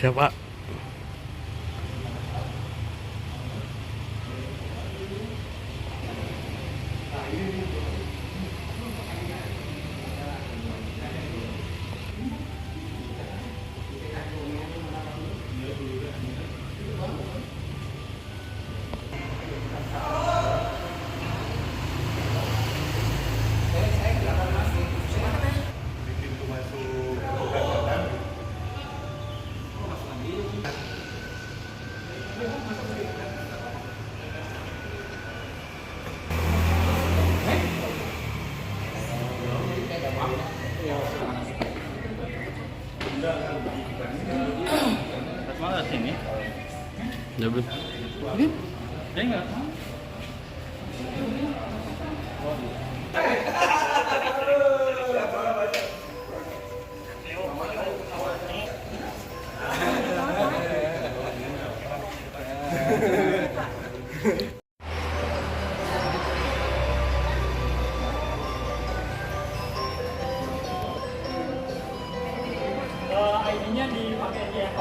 Siapa? Mana sini? Jabut. Dia enggak. ID-nya dipakai dia.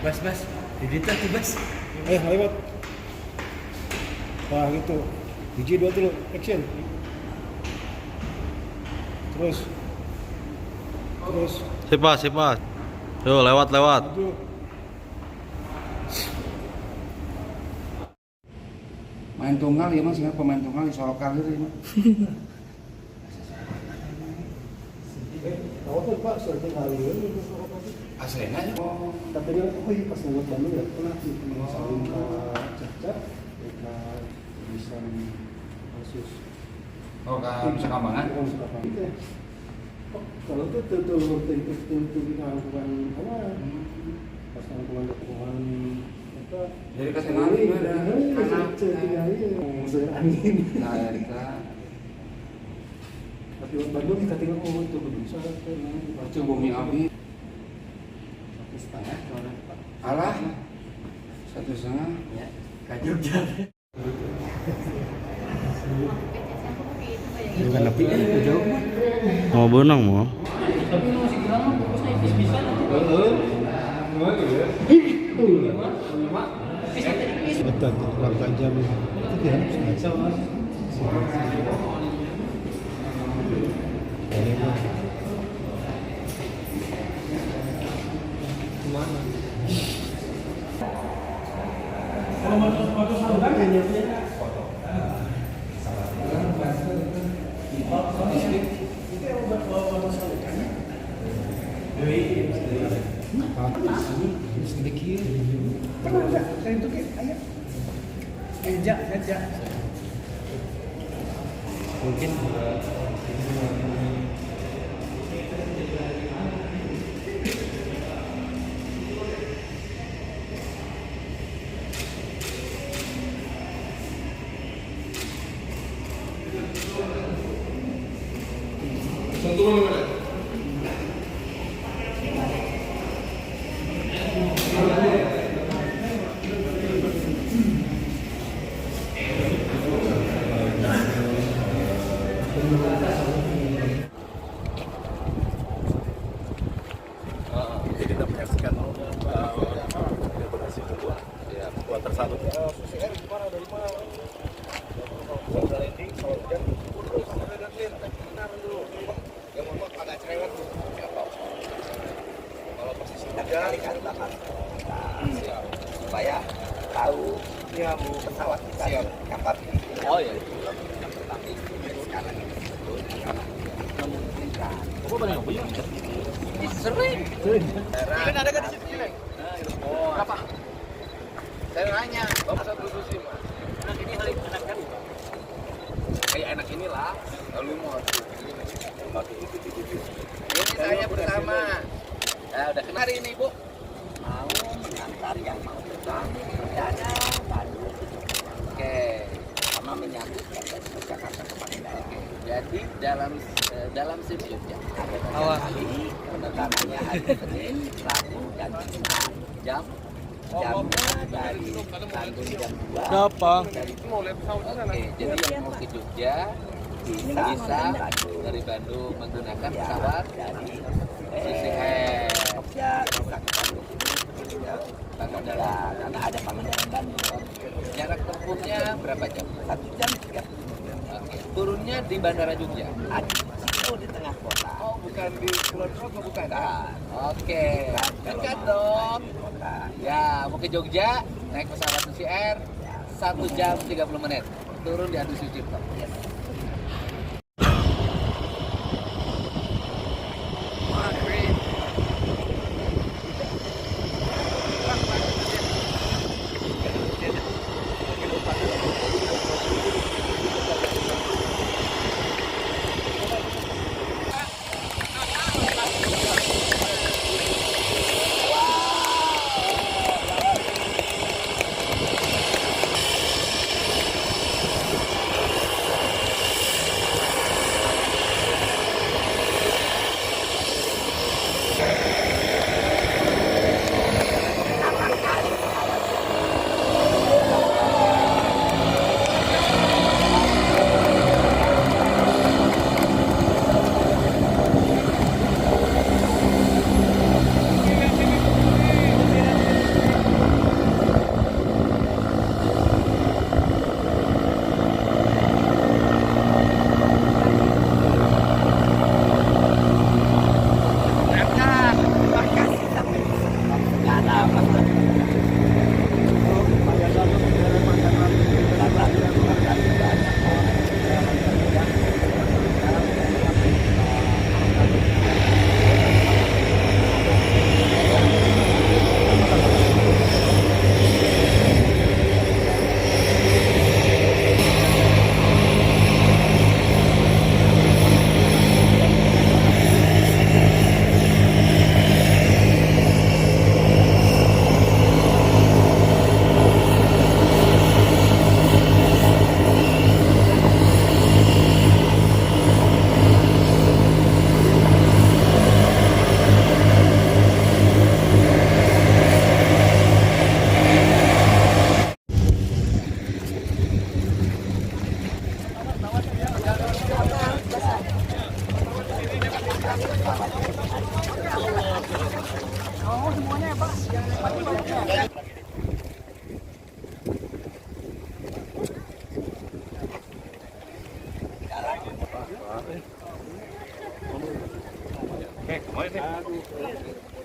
Bas, editor tuh bas. Lewat. Wah gitu. Biji dua dulu, action. Terus. Siapa? Yo, lewat. Maju. Main tunggal ya mas, pemain tunggal di Solo kalir ya mas. Tahu tuh Pak, sudah kali ini. Aslinya aja. Katanya, pas lewat Bandung ya, pernah saling cacat, mereka bisa kasus. Oh, bisa kambangan? Kalau itu tentu dilakukan apa? Pas lakukan dukungan apa? Jadi kesenangan ada anak musuh angin. Nah, kita Tapi Bandung kita tinggal itu bisa baca bumi api. 1,5 kalau Alah, 1,5. Ya, ke Jogja. Bukan lebih jauh. Mau benang mau? Tapi masih kurang fokusnya bisa. Betul, warga jam itu tidak kemana? Kalau mau foto saluran kayaknya itu yang buat foto saluran. Sedikit. Pernah enggak? Saya itu kayak ayah. Ejak. Mungkin kita menyaksikan berhasil kedua ya kuat tersatu supaya tahu ya pesawat kita kapal ini. Oh iya. Sekarang ini memungkinkan. Sering. Kan ada di situ Cileng. Berapa? Saya nanya, Bapak satu susi Mas. Anak ini hari anak kan? Kayak anak inilah. Lalu mau. Ini saya pertama. Nah, udah kenal hari ini, Bu. Mau mengantar yang mau terbang perdana Bandung. Oke, sama menyambut yang dari Jakarta ke Pangandaran. Oke, jadi dalam sirkuit ya. Ada kali penerbangannya hari Senin, Rabu dan Jumat. Jamnya dari Bandung jam 2. Berapa? Oke, jadi yang mau ke Jogja bisa dari Bandung menggunakan pesawat dari CCR. Pangandaran, karena ada Pangandaran Bandung. Jarak tempuhnya berapa jam? 1 jam 3. Oke. Turunnya di Bandara Jogja. Itu di tengah kota. Oh, bukan di Kulon Progo, bukan? Oke. Dekat dong. Ya, mau ke Jogja, naik pesawat Susi Air, 1 jam 30 menit. Turun di Adi Sucipto. Yes.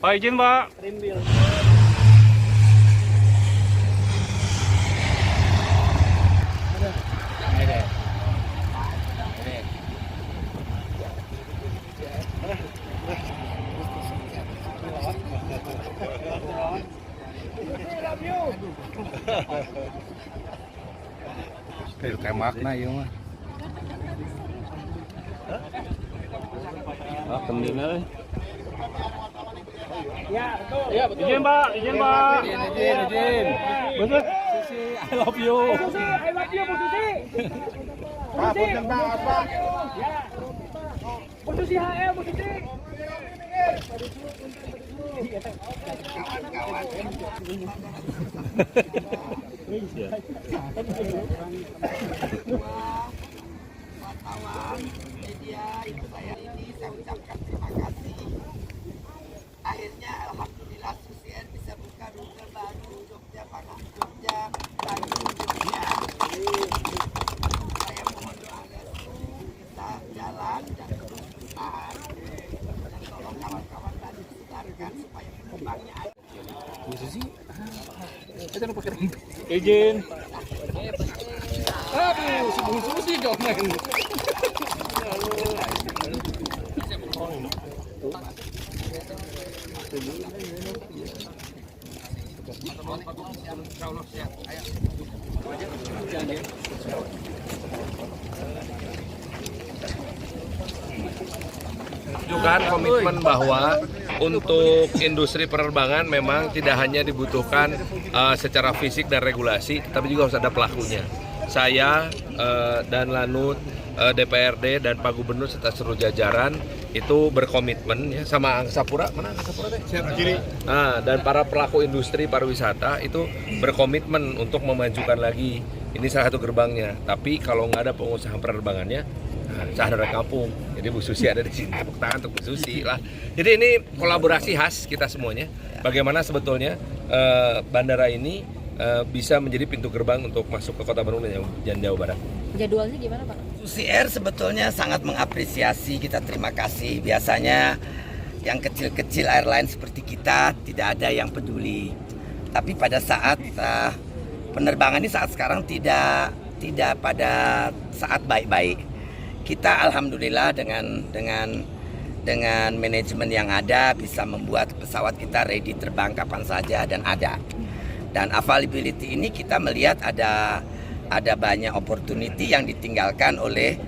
Pak izin Pak. Kayak makna ya mah. Ah, kendina euy. Ya, betul. Iya, betul. Izin, Pak. Izin, Pak. Izin. Betul. Susi, I love you. Susi, I love you, Bu Susi. Pak, punten Pak, Pak. Ya. Bu Susi HL, Bu Susi. Wartawan, media, ibu saya ini saya ucapkan terima kasih. Akhirnya alhamdulillah Susi Air bisa buka rute baru Jogja, Jogja, Bandung, Jogja. Saya mohon doa restu kita jalan dan terus bertahan dan tolong kawan-kawan tadi disebarkan supaya penumpangnya ada. Izin. Aduh, si Bung Susi dong main. Tunjukkan komitmen bahwa untuk industri penerbangan memang tidak hanya dibutuhkan secara fisik dan regulasi, tapi juga harus ada pelakunya. Saya dan Lanut, DPRD dan Pak Gubernur serta seluruh jajaran itu berkomitmen ya, sama Angkasa Pura, mana Angkasa Pura deh? Nah, dan para pelaku industri pariwisata itu berkomitmen untuk memajukan lagi. Ini salah satu gerbangnya. Tapi kalau nggak ada pengusaha penerbangannya, saya dari kampung. Jadi Bu Susi ada di sini, tepuk tangan untuk Bu Susi lah. Jadi ini kolaborasi khas kita semuanya. Bagaimana sebetulnya bandara ini bisa menjadi pintu gerbang untuk masuk ke Kota Bandung dan Jawa Barat. Jadwalnya gimana Pak? Susi Air sebetulnya sangat mengapresiasi, kita terima kasih. Biasanya yang kecil-kecil airline seperti kita tidak ada yang peduli. Tapi pada saat penerbangan ini saat sekarang tidak pada saat baik-baik. Kita alhamdulillah dengan manajemen yang ada bisa membuat pesawat kita ready terbang kapan saja dan ada. Dan availability ini kita melihat ada banyak opportunity yang ditinggalkan oleh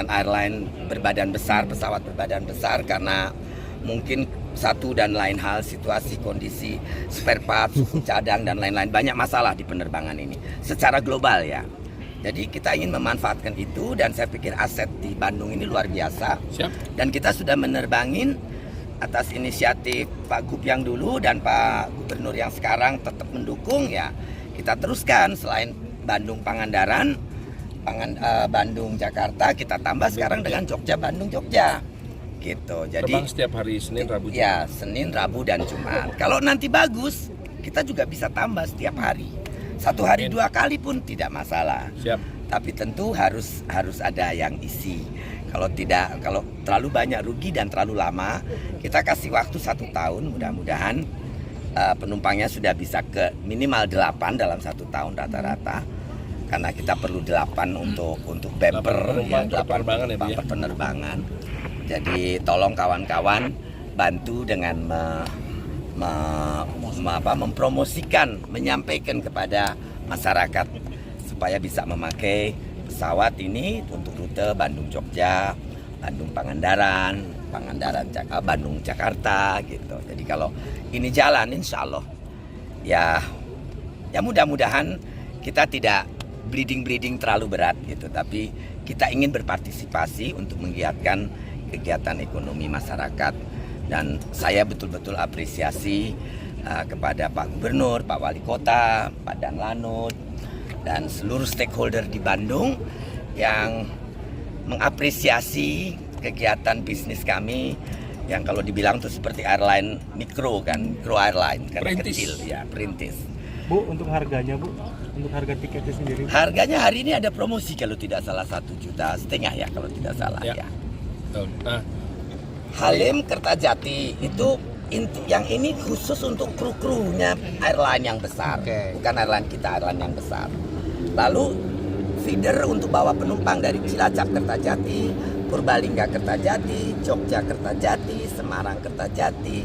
airline berbadan besar, pesawat berbadan besar karena mungkin satu dan lain hal situasi kondisi spare part, suku cadang dan lain-lain, banyak masalah di penerbangan ini secara global ya. Jadi kita ingin memanfaatkan itu dan saya pikir aset di Bandung ini luar biasa. Siap. Dan kita sudah menerbangin atas inisiatif Pak Gub yang dulu dan Pak Gubernur yang sekarang tetap mendukung ya. Kita teruskan selain Bandung Pangandaran, Bandung Jakarta, kita tambah sekarang dengan Jogja Bandung Jogja. Gitu. Jadi Terbang setiap hari Senin, Rabu, Jumat. ya, Senin, Rabu dan Jumat. Kalau nanti bagus, kita juga bisa tambah setiap hari. Satu hari 2 kali pun tidak masalah. Siap. Tapi tentu harus ada yang isi. Kalau terlalu banyak rugi dan terlalu lama, kita kasih waktu 1 tahun. Mudah-mudahan penumpangnya sudah bisa ke minimal 8 dalam 1 tahun rata-rata. Karena kita perlu 8 untuk bumper, 8 penerbangan ya, Bu, ya? penerbangan. Jadi tolong kawan-kawan bantu dengan mempromosikan, menyampaikan kepada masyarakat supaya bisa memakai pesawat ini untuk rute Bandung Jogja, Bandung Pangandaran, Bandung Jakarta gitu. Jadi kalau ini jalan insya Allah ya mudah-mudahan kita tidak bleeding terlalu berat gitu, tapi kita ingin berpartisipasi untuk menggiatkan kegiatan ekonomi masyarakat. Dan saya betul-betul apresiasi kepada Pak Gubernur, Pak Wali Kota, Pak Dan Lanut, dan seluruh stakeholder di Bandung yang mengapresiasi kegiatan bisnis kami yang kalau dibilang itu seperti airline mikro airline karena Perintis. kecil ya, perintis. Bu, untuk harganya Bu, untuk harga tiketnya sendiri. Harganya hari ini ada promosi kalau tidak salah 1,5 juta ya kalau tidak salah Ya. ya. Nah, Halim Kertajati itu yang ini khusus untuk kru-krunya airline yang besar, bukan airline kita, airline yang besar. Lalu feeder untuk bawa penumpang dari Cilacap Kertajati, Purbalingga Kertajati, Jogja Kertajati, Semarang Kertajati,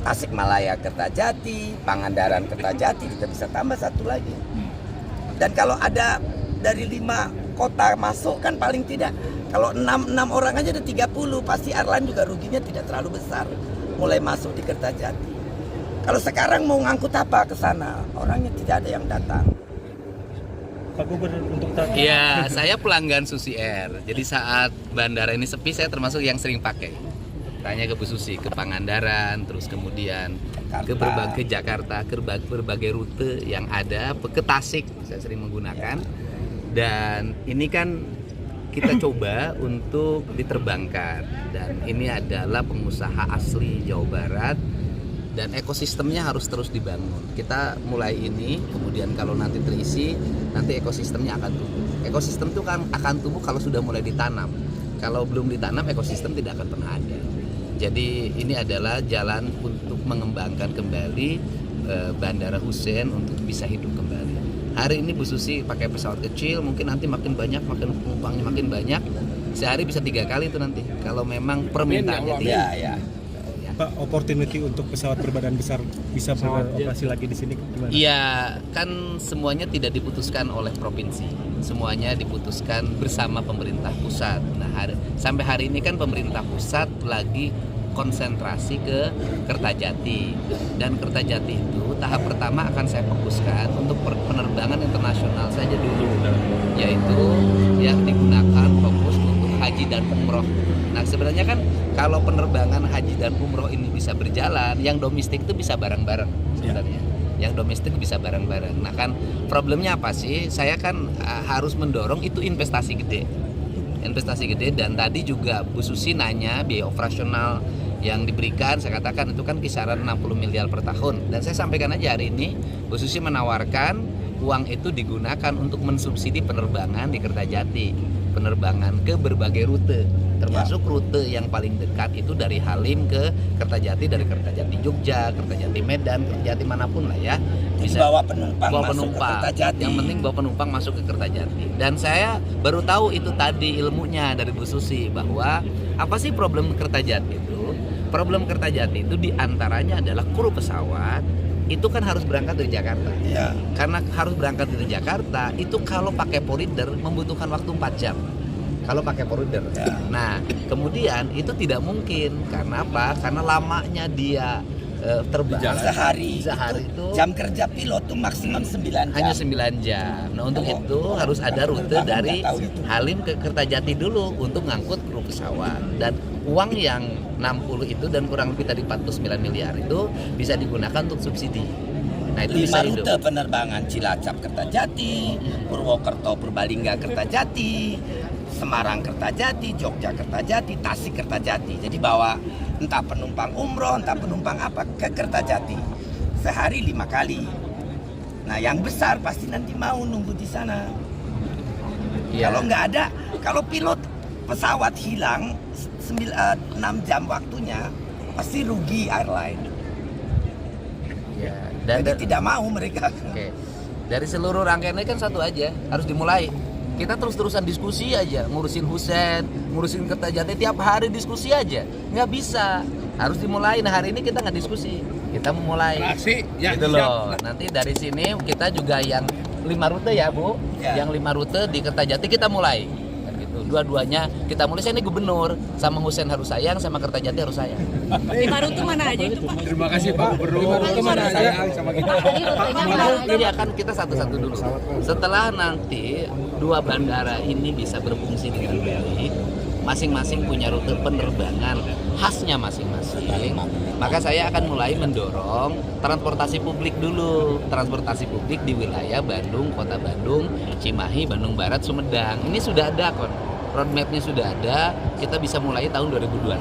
Tasikmalaya Kertajati, Pangandaran Kertajati, kita bisa tambah satu lagi. Dan kalau ada dari 5 kota masuk kan paling tidak, kalau 6 orang aja ada 30, pasti Airline juga ruginya tidak terlalu besar mulai masuk di Kertajati. Kalau sekarang mau ngangkut apa ke sana, orangnya tidak ada yang datang. Pak Gubernur untuk Iya, saya pelanggan Susi Air. Jadi saat bandara ini sepi, saya termasuk yang sering pakai. Tanya ke Bu Susi, ke Pangandaran, terus kemudian ke Jakarta, ke berbagai rute yang ada, ke Tasik saya sering menggunakan. Dan ini kan kita coba untuk diterbangkan. Dan ini adalah pengusaha asli Jawa Barat. Dan ekosistemnya harus terus dibangun. Kita mulai ini, kemudian kalau nanti terisi, nanti ekosistemnya akan tumbuh. Ekosistem itu kan akan tumbuh kalau sudah mulai ditanam. Kalau belum ditanam, ekosistem tidak akan pernah ada. Jadi ini adalah jalan untuk mengembangkan kembali Bandara Hussein untuk bisa hidup kembali. Hari ini Bu Susi pakai pesawat kecil, mungkin nanti makin banyak, makin penumpangnya makin banyak. Sehari bisa 3 kali itu nanti. Kalau memang permintaannya tinggi. Ya. Pak, opportunity untuk pesawat berbadan besar bisa beroperasi lagi di sini gimana? Iya, kan semuanya tidak diputuskan oleh provinsi, semuanya diputuskan bersama pemerintah pusat. Nah, sampai hari ini kan pemerintah pusat lagi konsentrasi ke Kertajati, dan Kertajati itu tahap pertama akan saya fokuskan untuk penerbangan internasional saja dulu, yaitu yang digunakan fokus untuk haji dan umroh. Nah, sebenarnya kan kalau penerbangan haji dan umroh ini bisa berjalan, yang domestik itu bisa bareng-bareng sebenarnya. Yang domestik bisa bareng-bareng. Nah kan problemnya apa sih? Saya kan harus mendorong itu investasi gede. Investasi gede, dan tadi juga Bu Susi nanya biaya operasional yang diberikan, saya katakan itu kan kisaran 60 miliar per tahun. Dan saya sampaikan aja hari ini, Bu Susi menawarkan uang itu digunakan untuk mensubsidi penerbangan di Kertajati. Penerbangan ke berbagai rute, termasuk rute yang paling dekat itu dari Halim ke Kertajati, dari Kertajati Jogja, Kertajati Medan, Kertajati manapun lah ya. Bisa bawa penumpang ke Kertajati. Yang penting bawa penumpang masuk ke Kertajati. Dan saya baru tahu itu tadi ilmunya dari Bu Susi, bahwa apa sih problem Kertajati itu? Problem Kertajati itu diantaranya adalah kru pesawat itu kan harus berangkat dari Jakarta. Ya. Karena harus berangkat dari Jakarta, itu kalau pakai porrider membutuhkan waktu 4 jam. Kalau pakai porrider. Ya. Nah, kemudian itu tidak mungkin. Karena apa? Karena lamanya dia terbang Sehari itu jam kerja pilot tuh maksimum 9 jam. hanya 9 jam. Nah, untuk itu harus ada rute dari Halim ke Kertajati dulu untuk ngangkut kru pesawat. Dan uang yang 60 itu dan kurang lebih tadi 49 miliar itu bisa digunakan untuk subsidi. Nah, itu 5 bisa rute hidup. penerbangan: Cilacap Kertajati, Purwokerto Purbalingga Kertajati, Semarang Kertajati, Jogja Kertajati, Tasik Kertajati. Jadi bawa entah penumpang umroh, entah penumpang apa ke Kertajati. Sehari 5 kali. Nah, yang besar pasti nanti mau nunggu di sana. Ya. Kalau nggak ada, kalau pilot pesawat hilang 6 jam waktunya, pasti rugi airline. Ya. Jadi tidak mau mereka. Oke. Dari seluruh rangkaiannya kan satu aja, harus dimulai. Kita terus-terusan diskusi aja, ngurusin Hussein, ngurusin Kertajati, tiap hari diskusi aja. Nggak bisa, harus dimulai. Nah, hari ini kita nggak diskusi, kita memulai. Gitu loh. Nanti dari sini kita juga yang 5 rute ya Bu, yang 5 rute di Kertajati kita mulai. Kan gitu. Dua-duanya kita mulai. Saya ini gubernur, sama Hussein harus sayang, sama Kertajati harus sayang. 5 rute mana aja itu Pak? Terima kasih Pak Gubernur. Mana aja sama kita. Jadi akan kita satu-satu dulu. Setelah nanti 2 bandara ini bisa berfungsi dengan baik, masing-masing punya rute penerbangan khasnya masing-masing, maka saya akan mulai mendorong transportasi publik dulu. Transportasi publik di wilayah Bandung, Kota Bandung, Cimahi, Bandung Barat, Sumedang. Ini sudah ada kon. Roadmap-nya sudah ada, kita bisa mulai tahun 2026.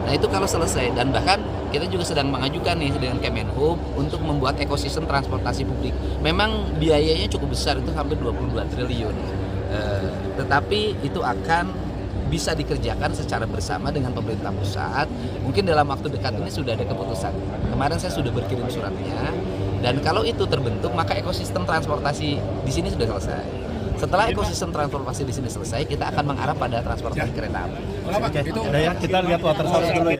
Nah, itu kalau selesai, dan bahkan kita juga sedang mengajukan nih dengan Kemenhub untuk membuat ekosistem transportasi publik. Memang biayanya cukup besar, itu hampir 22 triliun. Tetapi itu akan bisa dikerjakan secara bersama dengan pemerintah pusat. Mungkin dalam waktu dekat ini sudah ada keputusan. Kemarin saya sudah berkirim suratnya, dan kalau itu terbentuk, maka ekosistem transportasi di sini sudah selesai. Setelah ekosistem transportasi di sini selesai, kita akan mengarah pada transportasi kereta api. Oke, kita lihat water source dulu.